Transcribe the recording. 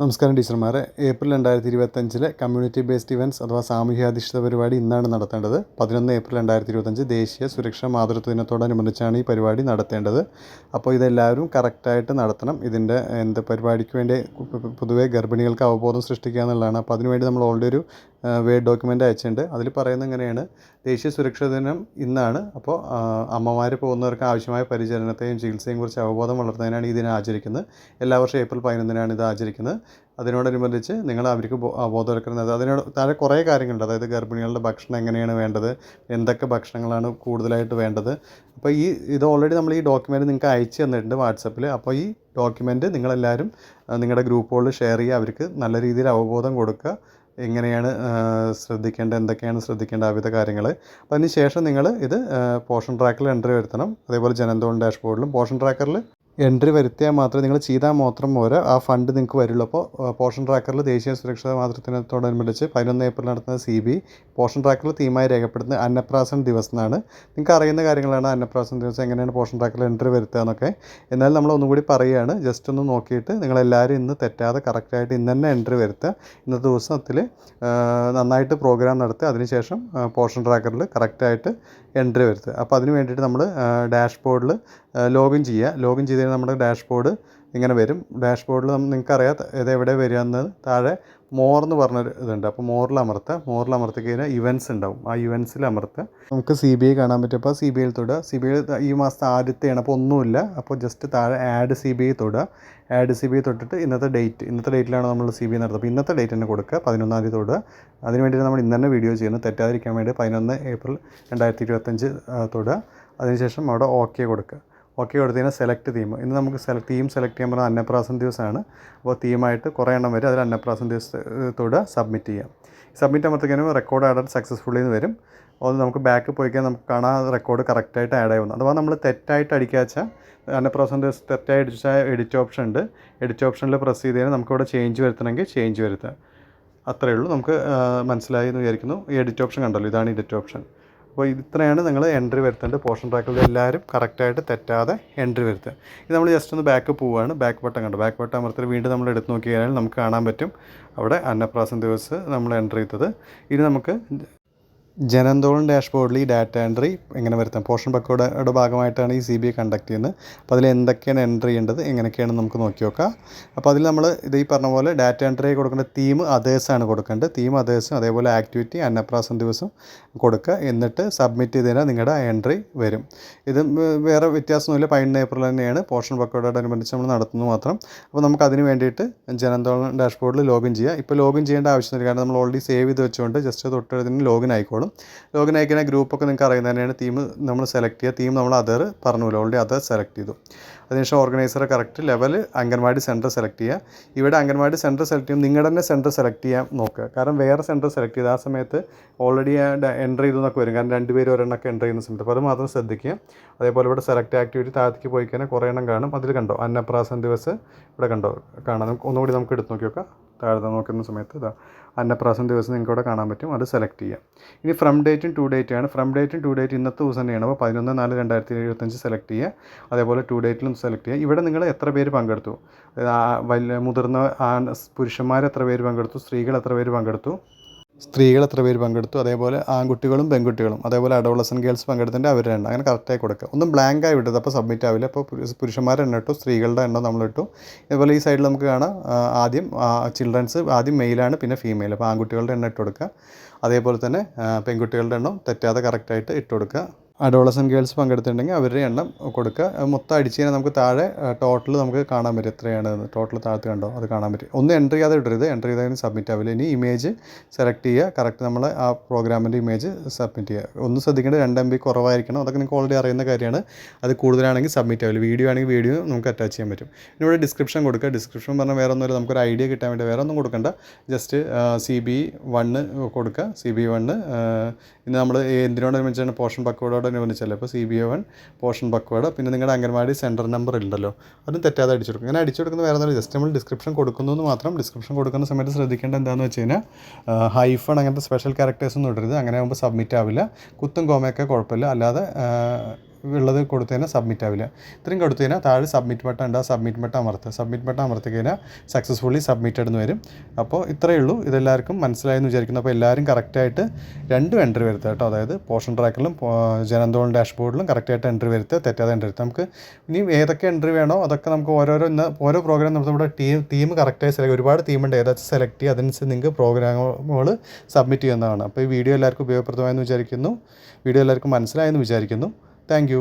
നമസ്കാരം ടീച്ചർമാരെ. April 2025 community based events അഥവാ സാമൂഹ്യാധിഷ്ഠിത പരിപാടി ഇന്നാണ് നടത്തേണ്ടത്. 11 ഏപ്രിൽ 2025 ദേശീയ സുരക്ഷാ മാതൃത്വ ദിനത്തോടനുബന്ധിച്ചാണ് ഈ പരിപാടി നടത്തേണ്ടത്. അപ്പോൾ ഇതെല്ലാവരും കറക്റ്റായിട്ട് നടത്തണം. ഇതിൻ്റെ പരിപാടിക്ക് വേണ്ടി പൊതുവെ ഗർഭിണികൾക്ക് അവബോധം സൃഷ്ടിക്കുക എന്നുള്ളതാണ്. അപ്പോൾ അതിനുവേണ്ടി നമ്മൾ ഓൾറെഡി ഒരു വേഡ് ഡോക്യുമെൻ്റ് അയച്ചിട്ടുണ്ട്. അതിൽ പറയുന്നത് എങ്ങനെയാണ്, ദേശീയ സുരക്ഷാ ദിനം ഇന്നാണ്. അപ്പോൾ അമ്മമാർ പോകുന്നവർക്ക് ആവശ്യമായ പരിചരണത്തെയും ചികിത്സയും കുറിച്ച് അവബോധം വളർത്തുന്നതിനാണ് ഈ ദിനം ആചരിക്കുന്നത്. എല്ലാ വർഷവും ഏപ്രിൽ 11-നാണ് ഇത് ആചരിക്കുന്നത്. അതിനോടനുബന്ധിച്ച് നിങ്ങൾ അവർക്ക് ബോധവൽക്കരണം നൽകുക. അതിനോട് താഴെ കുറേ കാര്യങ്ങളുണ്ട്. അതായത് ഗർഭിണികളുടെ ഭക്ഷണം എങ്ങനെയാണ് വേണ്ടത്, എന്തൊക്കെ ഭക്ഷണങ്ങളാണ് കൂടുതലായിട്ട് വേണ്ടത്. അപ്പോൾ ഇത് ഓൾറെഡി നമ്മൾ ഈ ഡോക്യുമെൻറ്റ് നിങ്ങൾക്ക് അയച്ചു തന്നിട്ടുണ്ട് വാട്സപ്പിൽ. അപ്പോൾ ഈ ഡോക്യുമെൻറ്റ് നിങ്ങളെല്ലാവരും നിങ്ങളുടെ ഗ്രൂപ്പുകളിൽ ഷെയർ ചെയ്യുക. അവർക്ക് നല്ല രീതിയിൽ അവബോധം കൊടുക്കുക. എങ്ങനെയാണ് ശ്രദ്ധിക്കേണ്ടത്, എന്തൊക്കെയാണ് ശ്രദ്ധിക്കേണ്ട വിവിധ കാര്യങ്ങൾ. അപ്പോൾ അതിന് ശേഷം നിങ്ങൾ ഇത് പോഷൻ ട്രാക്കറിൽ എൻട്രി വരുത്തണം. അതേപോലെ ജനന്തോൾ ഡാഷ്ബോർഡിലും പോഷൻ ട്രാക്കറിൽ എൻട്രി വരുത്തിയാൽ മാത്രമേ നിങ്ങൾ ചെയ്താൽ മാത്രം പോരാ, ആ ഫണ്ട് നിങ്ങൾക്ക് വരുള്ളൂ. അപ്പോൾ പോഷൻ ട്രാക്കറിൽ ദേശീയ സുരക്ഷാ മാതൃത്വത്തോടനുബന്ധിച്ച് 11 ഏപ്രിൽ നടത്തുന്ന CB പോഷൻ ട്രാക്കറിൽ തീമായി രേഖപ്പെടുത്തുന്ന അന്നപ്രാസൻ ദിവസം എന്നാണ്. നിങ്ങൾക്ക് അറിയുന്ന കാര്യങ്ങളാണ് അന്നപ്രാസൻ ദിവസം എങ്ങനെയാണ് പോഷൻ ട്രാക്കറിൽ എൻട്രി വരുത്തുക എന്നൊക്കെ. എന്നാൽ നമ്മൾ ഒന്നുകൂടി പറയുകയാണ്, ജസ്റ്റ് ഒന്ന് നോക്കിയിട്ട് നിങ്ങളെല്ലാവരും ഇന്ന് തെറ്റാതെ കറക്റ്റായിട്ട് ഇന്ന് തന്നെ എൻട്രി വരുത്തുക. ഇന്നത്തെ ദിവസത്തിൽ നന്നായിട്ട് പ്രോഗ്രാം നടത്തുക. അതിനുശേഷം പോഷൻ ട്രാക്കറിൽ കറക്റ്റായിട്ട് എൻട്രി വരുത്തുക. അപ്പോൾ അതിന് വേണ്ടിയിട്ട് നമ്മൾ ഡാഷ്ബോർഡിൽ ലോഗിൻ ചെയ്യുക. ലോഗിൻ ചെയ്ത് കഴിഞ്ഞാൽ നമ്മുടെ ഡാഷ്ബോർഡ് ഇങ്ങനെ വരും. ഡാഷ്ബോർഡിൽ നിങ്ങൾക്കറിയാം ഇത് എവിടെ വരിക എന്നത്. താഴെ മോർ എന്ന് പറഞ്ഞൊരു ഇതുണ്ട്. അപ്പോൾ മോറിൽ അമർത്തി കഴിഞ്ഞാൽ ഇവൻറ്റ്സ് ഉണ്ടാവും. ആ ഇവൻറ്റ്സിൽ അമർത്തുക. നമുക്ക് CBI കാണാൻ പറ്റും. അപ്പോൾ CBIയിൽ തൊടുക. CBI ഈ മാസത്തെ ആദ്യത്തെയാണ്, അപ്പോൾ ഒന്നുമില്ല. അപ്പോൾ ജസ്റ്റ് താഴെ ആഡ് CBI തൊടുക. ആഡ് CBI തൊട്ടിട്ട് ഇന്നത്തെ ഡേറ്റിലാണ് നമ്മൾ CBI നടത്തുക. അപ്പോൾ ഇന്നത്തെ ഡേറ്റ് തന്നെ കൊടുക്കുക. 11-ാം തീയതി തൊടുക. അതിന് വേണ്ടിയിട്ട് നമ്മൾ ഇന്ന് തന്നെ വീഡിയോ ചെയ്യുന്നത്, തെറ്റാതിരിക്കാൻ വേണ്ടി 11 ഏപ്രിൽ 2025 തൊടുക. അതിനുശേഷം അവിടെ ഓക്കെ കൊടുക്കുക. ഓക്കെ കൊടുത്തു കഴിഞ്ഞാൽ സെലക്ട് തീം. ഇന്ന് നമുക്ക് തീം സെലക്ട് ചെയ്യാൻ പറഞ്ഞാൽ അന്നപ്രാസൻ ദിവസമാണ്. അപ്പോൾ തീമായിട്ട് കുറേ എണ്ണം വരും. അതിൽ അന്നപ്രാസൻ ദിവസത്തോടെ സബ്മിറ്റ് ചെയ്യാം. സബ്മിറ്റ് അമർത്തിക്കാനും റെക്കോർഡ് ആഡ് സക്സസ്ഫുള്ളി എന്ന് വരും. അത് നമുക്ക് ബാക്ക് പോയിക്കാൻ നമുക്ക് കാണാൻ റെക്കോർഡ് കറക്റ്റായിട്ട് ആഡ് ആയി വന്നു. അഥവാ നമ്മൾ തെറ്റായിട്ട് അടിക്കാച്ചാൽ അന്നപ്രാസൻ ദിവസം തെറ്റായി അടിച്ചാൽ എഡിറ്റ് ഓപ്ഷൻ ഉണ്ട്. എഡിറ്റ് ഓപ്ഷനിൽ പ്രസ് ചെയ്ത് കഴിഞ്ഞാൽ നമുക്കിവിടെ ചേഞ്ച് വരുത്തണമെങ്കിൽ ചേഞ്ച് വരുത്താം. അത്രയേ ഉള്ളൂ. നമുക്ക് മനസ്സിലായി എന്ന് വിചാരിക്കുന്നു. ഈ എഡിറ്റ് ഓപ്ഷൻ കണ്ടല്ലോ, ഇതാണ് എഡിറ്റ് ഓപ്ഷൻ. അപ്പോൾ ഇത്രയാണ് നിങ്ങൾ എൻട്രി വരുത്തേണ്ടത്. പോഷൻ ട്രാക്കറിൽ എല്ലാവരും കറക്റ്റായിട്ട് തെറ്റാതെ എൻട്രി വരുത്തുക. ഇത് നമ്മൾ ജസ്റ്റ് ഒന്ന് ബാക്ക് പോവുകയാണ്. ബാക്ക് ബട്ടൺ കണ്ടു. ബാക്ക് ബട്ടൺ അമർത്തി വീണ്ടും നമ്മൾ എടുത്ത് നോക്കി കഴിഞ്ഞാൽ നമുക്ക് കാണാൻ പറ്റും അവിടെ അന്നപ്രാസൻ ദിവസം നമ്മൾ എൻട്രി ചെയ്തത്. ഇനി നമുക്ക് ജനന്തോളം ഡാഷ്ബോർഡിൽ ഈ ഡാറ്റ എൻട്രി എങ്ങനെ വരുത്താം. പോഷൻ ബക്കോയുടെ ഭാഗമായിട്ടാണ് ഈ CBI കണ്ടക്ട് ചെയ്യുന്നത്. അപ്പോൾ അതിൽ എന്തൊക്കെയാണ് എൻട്രി ചെയ്യേണ്ടത്, എങ്ങനെയൊക്കെയാണെന്ന് നമുക്ക് നോക്കി നോക്കാം. അപ്പോൾ അതിൽ നമ്മൾ ഈ പറഞ്ഞ പോലെ ഡാറ്റ എൻട്രി കൊടുക്കേണ്ട തീം അതേഴ്സാണ് കൊടുക്കേണ്ടത്. തീം അതേഴ്സും അതേപോലെ ആക്ടിവിറ്റി അന്നപ്രാസൻ ദിവസം കൊടുക്കുക. എന്നിട്ട് സബ്മിറ്റ് ചെയ്ത് കഴിഞ്ഞാൽ നിങ്ങളുടെ എൻട്രി വരും. ഇത് വേറെ വ്യത്യാസമൊന്നുമില്ല. 11 ഏപ്രിൽ തന്നെയാണ് പോഷൻ ബക്കോയോടനുബന്ധിച്ച് നമ്മൾ നടത്തുന്നത് മാത്രം. അപ്പോൾ നമുക്ക് അതിന് വേണ്ടിയിട്ട് ജനന്തോളം ഡാഷ്ബോർഡിൽ ലോഗിൻ ചെയ്യുക. ഇപ്പോൾ ലോഗിൻ ചെയ്യേണ്ട ആവശ്യമില്ല, കാരണം നമ്മൾ ഓൾറെഡി സേവ് ചെയ്ത് വെച്ചുകൊണ്ട് ജസ്റ്റ് തൊട്ടതിന് ലോഗിൻ ആയിക്കോളും. ലോഗിൻ ആയിക്കഴിഞ്ഞാൽ ഗ്രൂപ്പൊക്കെ നിങ്ങൾക്ക് അറിയുന്നത് തന്നെയാണ്. തീം നമ്മൾ സെലക്ട് ചെയ്യുക. തീം നമ്മൾ അതർ പറഞ്ഞല്ലോ, ഓൾറെഡി അതർ സെലക്ട് ചെയ്തു. അതിനുശേഷം ഓർഗനൈസറെ correct level anganwadi centre select ചെയ്യുക. ഇവിടെ അംഗൻവാടി സെൻറ്റർ സെലക്ട് ചെയ്യുമ്പോൾ നിങ്ങളുടെ തന്നെ സെൻറ്റർ സെലക്ട് ചെയ്യാൻ നോക്കുക. കാരണം വേറെ സെൻറ്റർ സെലക്ട് ചെയ്ത് ആ സമയത്ത് ഓൾറെഡി എൻട്രി ചെയ്തു എന്നൊക്കെ വരും. കാരണം 2 പേര് ഒരെണ്ണമൊക്കെ എൻട്രി ചെയ്യുന്ന സമയത്ത്. അപ്പോൾ അത് മാത്രം ശ്രദ്ധിക്കുക. അതേപോലെ ഇവിടെ സെലക്ട് ആക്ടിവിറ്റി താഴത്തേക്ക് പോയി കഴിഞ്ഞാൽ കുറേ എണ്ണം കാണും. അതിൽ കണ്ടോ അന്നപ്രാസൻ ദിവസം ഇവിടെ കാണാം. ഒന്നുകൂടി നമുക്ക് എടുത്ത് നോക്കി നോക്കാം. താഴെ നോക്കുന്ന സമയത്ത് ഇതാ അന്നപ്രാസൻ ദിവസം നിങ്ങൾക്ക് ഇവിടെ കാണാൻ പറ്റും. അത് സെലക്ട് ചെയ്യാം. ഇനി ഫ്രം ഡേറ്റും ടു ഡേറ്റാണ്. ഫ്രം ഡേറ്റും ടു ഡേറ്റ് ഇന്നത്തെ ദിവസം തന്നെയാണ്. അപ്പോൾ 11/4/2025 സെലക്ട് ചെയ്യുക. അതേപോലെ ടു ഡേറ്റിലും സെലക്ട് ചെയ്യുക. ഇവിടെ നിങ്ങൾ എത്ര പേര് പങ്കെടുത്തു, മുതിർന്ന പുരുഷന്മാർ എത്ര പേര് പങ്കെടുത്തു, സ്ത്രീകൾ എത്ര പേര് പങ്കെടുത്തു, അതേപോലെ ആൺകുട്ടികളും പെൺകുട്ടികളും, അതേപോലെ അഡോളസൻ ഗേൾസ് പങ്കെടുത്തിൻ്റെ അവരുടെ എണ്ണം അങ്ങനെ കറക്റ്റായി കൊടുക്കുക. ഒന്നും ബ്ലാങ്ക് ആയി വിട്ടത്, അപ്പോൾ സബ്മിറ്റ് ആവില്ല. അപ്പോൾ പുരുഷന്മാരുടെ എണ്ണം ഇട്ടു, സ്ത്രീകളുടെ എണ്ണം നമ്മൾ ഇട്ടു. അതുപോലെ ഈ സൈഡിൽ നമുക്ക് കാണാം ആദ്യം ചിൽഡ്രൻസ് ആദ്യം മെയിലാണ്, പിന്നെ ഫീമെയിൽ. അപ്പോൾ ആൺകുട്ടികളുടെ എണ്ണം ഇട്ട് കൊടുക്കുക. അതേപോലെ തന്നെ പെൺകുട്ടികളുടെ എണ്ണം തെറ്റാതെ കറക്റ്റായിട്ട് ഇട്ട് കൊടുക്കുക. അഡോളസൻ ഗേൾസ് പങ്കെടുത്തിട്ടുണ്ടെങ്കിൽ അവരുടെ എണ്ണം കൊടുക്കുക. മൊത്തം അടിച്ച് കഴിഞ്ഞാൽ നമുക്ക് താഴെ ടോട്ടൽ നമുക്ക് കാണാൻ പറ്റും എത്രയാണ് ടോട്ടൽ. താഴത്ത് കണ്ടോ, അത് കാണാൻ പറ്റും. ഒന്നും എൻട്രി ചെയ്യാതെ ഇടരുത്. എൻട്രി ചെയ്താൽ സബ്മിറ്റ് ആവില്ല. ഇനി ഇമേജ് സെലക്ട് ചെയ്യുക. കറക്റ്റ് നമ്മൾ ആ പ്രോഗ്രാമിൻ്റെ ഇമേജ് സബ്മിറ്റ് ചെയ്യുക. ഒന്ന് ശ്രദ്ധിക്കേണ്ടത് 2 MB കുറവായിരിക്കണം. അതൊക്കെ നിങ്ങൾക്ക് ഓൾറെഡി അറിയുന്ന കാര്യമാണ്. അത് കൂടുതലാണെങ്കിൽ സബ്മിറ്റ് ആവില്ല. വീഡിയോ ആണെങ്കിൽ വീഡിയോ നമുക്ക് അറ്റാച്ച് ചെയ്യാൻ പറ്റും. ഇനി ഇവിടെ ഡിസ്ക്രിപ്ഷൻ കൊടുക്കുക. ഡിസ്ക്രിപ്ഷൻ പറഞ്ഞാൽ വേറെ ഒന്നുമില്ല, നമുക്കൊരു ഐഡിയ കിട്ടാൻ വേണ്ടി വേറെ ഒന്നും കൊടുക്കണ്ട. ജസ്റ്റ് CB1 കൊടുക്കുക. CB1 ഇന്ന് നമ്മൾ എന്തിനോടനുബന്ധിച്ചാണ് പോഷൻ ബക്കോയോടനുബന്ധിച്ചല്ലേ. അപ്പോൾ CBA1 പോഷൻ ബക്കോഡ്. പിന്നെ നിങ്ങളുടെ അംഗൻവാടി സെൻറ്റർ നമ്പർ ഉണ്ടല്ലോ, അതും തെറ്റാതെ അടിച്ചു കൊടുക്കും. അങ്ങനെ അടിച്ചു കൊടുക്കുന്നത് വേറെ ഒന്നുമില്ല, ജസ്റ്റ് നമ്മൾ ഡിസ്ക്രിപ്ഷൻ കൊടുക്കുന്നു എന്ന് മാത്രം. ഡിസ്ക്രിപ്ഷൻ കൊടുക്കുന്ന സമയത്ത് ശ്രദ്ധിക്കേണ്ടത് എന്താണെന്ന് വെച്ച് കഴിഞ്ഞാൽ ഹൈഫൺ അങ്ങനത്തെ സ്പെഷ്യൽ ക്യാരക്ടേഴ്സ് ഒന്നും ഇടരുത്. അങ്ങനെ ആകുമ്പോൾ സബ്മിറ്റ് ആവില്ല. കുത്തും കോമയൊക്കെ കുഴപ്പമില്ല, അല്ലാതെ ഉള്ളത് കൊടുത്തു കഴിഞ്ഞാൽ സബ്മിറ്റ് ആവില്ല. ഇത്രയും കൊടുത്തു കഴിഞ്ഞാൽ താഴെ സബ്മിറ്റ് ബട്ടൺ ഉണ്ട്. ആ സബ്മിറ്റ് ബട്ടൺ അമർത്തുക. സബ്മിറ്റ് ബട്ടൺ അമർത്തി കഴിഞ്ഞാൽ സക്സസ്ഫുള്ളി സബ്മിറ്റഡ് എന്ന് വരും. അപ്പോൾ ഇത്രയേ ഉള്ളൂ. ഇതെല്ലാവർക്കും മനസ്സിലായെന്ന് വിചാരിക്കുന്നു. അപ്പോൾ എല്ലാവരും കറക്റ്റായിട്ട് രണ്ടും എൻട്രി വരുത്തുക കേട്ടോ. അതായത് പോർഷൻ ട്രാക്കറിലും ജനന്തോൾ ഡാഷ്ബോർഡിലും കറക്റ്റായിട്ട് എൻട്രി വരുത്തുക, തെറ്റാതെ എൻട്രി വരുത്തുക. നമുക്ക് ഇനി ഏതൊക്കെ എൻട്രി വേണോ അതൊക്കെ നമുക്ക് ഓരോ പ്രോഗ്രാം നമ്മുടെ ടീം കറക്റ്റായി ഒരുപാട് ടീമുണ്ട്, ഏതാச்சுം സെലക്ട് ചെയ്യുക, അതനുസരിച്ച് നിങ്ങൾക്ക് പ്രോഗ്രാമുകൾ സബ്മിറ്റ് ചെയ്യുന്നതാണ്. അപ്പോൾ ഈ വീഡിയോ എല്ലാവർക്കും ഉപയോഗപ്രദമായെന്ന് വിചാരിക്കുന്നു. വീഡിയോ എല്ലാവർക്കും മനസ്സിലായെന്ന് വിചാരിക്കുന്നു. താങ്ക്